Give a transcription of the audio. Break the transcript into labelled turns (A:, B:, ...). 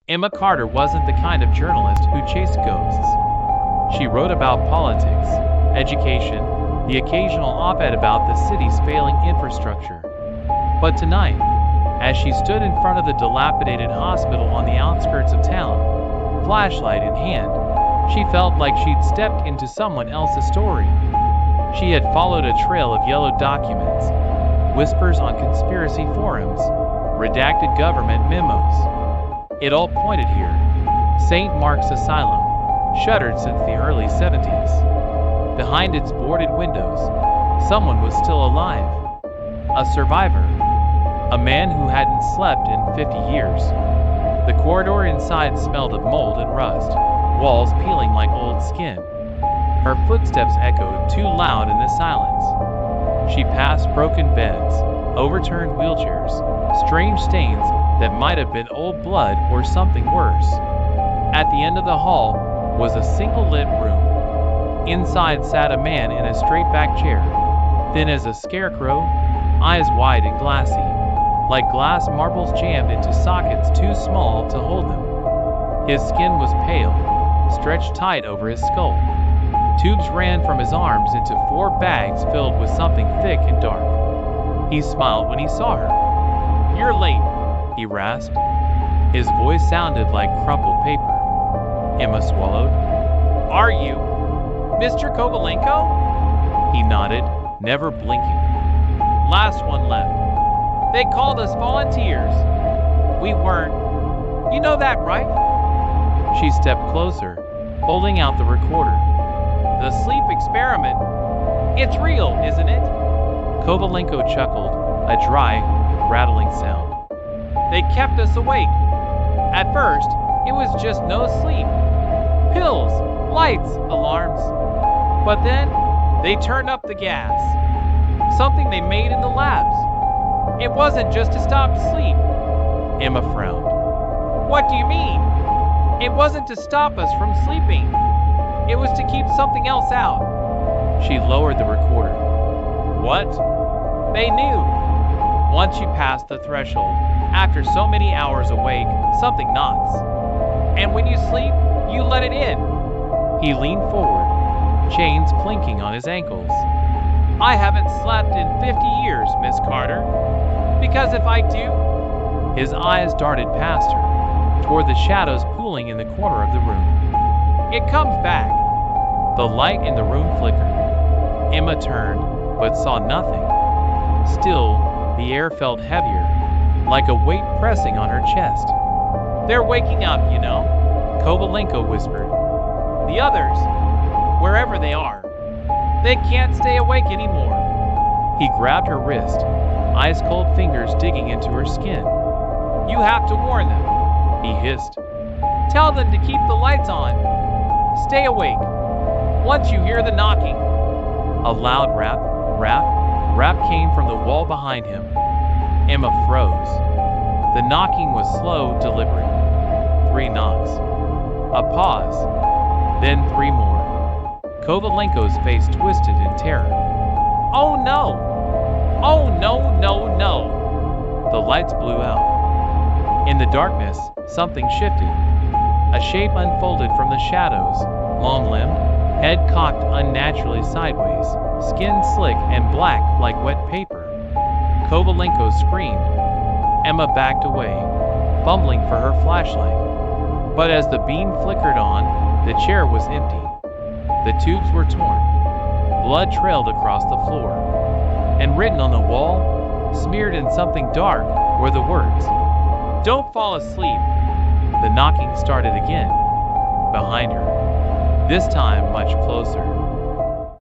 A: Emma Carter wasn't the kind of journalist who chased ghosts. She wrote about politics, education, the occasional op-ed about the city's failing infrastructure. But tonight, as she stood in front of the dilapidated hospital on the outskirts of town, flashlight in hand, she felt like she'd stepped into someone else's story. She had followed a trail of yellow documents, whispers on conspiracy forums, redacted government memos. It all pointed here. St. Mark's Asylum, shuttered since the early 70s. Behind its boarded windows, someone was still alive. A survivor. A man who hadn't slept in 50 years. The corridor inside smelled of mold and rust, walls peeling like old skin. Her footsteps echoed too loud in the silence. She passed broken beds, overturned wheelchairs, strange stains that might have been old blood or something worse. At the end of the hall was a single lit room. Inside sat a man in a straight-back chair, thin as a scarecrow, eyes wide and glassy, like glass marbles jammed into sockets too small to hold them. His skin was pale, stretched tight over his skull. Tubes ran from his arms into 4 bags filled with something thick and dark. He smiled when he saw her. "You're late," he rasped. His voice sounded like crumpled paper. Emma swallowed. "Are you Mr. Kovalenko?" He nodded, never blinking. "Last one left. They called us volunteers. We weren't. You know that, right?" She stepped closer, holding out the recorder. "The sleep experiment. It's real, isn't it?" Kovalenko chuckled, a dry, rattling sound. "They kept us awake. At first, it was just no sleep. Pills, lights, alarms. But then, they turned up the gas. Something they made in the labs. It wasn't just to stop sleep." Emma frowned. "What do you mean?" "It wasn't to stop us from sleeping. It was to keep something else out." She lowered the recorder. "What?" "They knew. Once you pass the threshold, after so many hours awake, something knocks. And when you sleep, you let it in." He leaned forward, chains clinking on his ankles. "I haven't slept in 50 years, Miss Carter. Because if I do..." His eyes darted past her, toward the shadows pooling in the corner of the room. "It comes back." The light in the room flickered. Emma turned, but saw nothing. Still, the air felt heavier, like a weight pressing on her chest. "They're waking up, you know," Kovalenko whispered. "The others, wherever they are, they can't stay awake anymore." He grabbed her wrist, ice-cold fingers digging into her skin. "You have to warn them," he hissed. "Tell them to keep the lights on. Stay awake. Once you hear the knocking." A loud rap, rap, rap came from the wall behind him. Emma froze. The knocking was slow, deliberate. 3 knocks. A pause. Then 3 more. Kovalenko's face twisted in terror. "Oh no! Oh no, no, no!" The lights blew out. In the darkness, something shifted. A shape unfolded from the shadows, long-limbed, head cocked unnaturally sideways, skin slick and black like wet paper. Kovalenko screamed. Emma backed away, fumbling for her flashlight. But as the beam flickered on, the chair was empty. The tubes were torn. Blood trailed across the floor. And written on the wall, smeared in something dark, were the words, "Don't fall asleep." The knocking started again, behind her. This time much closer.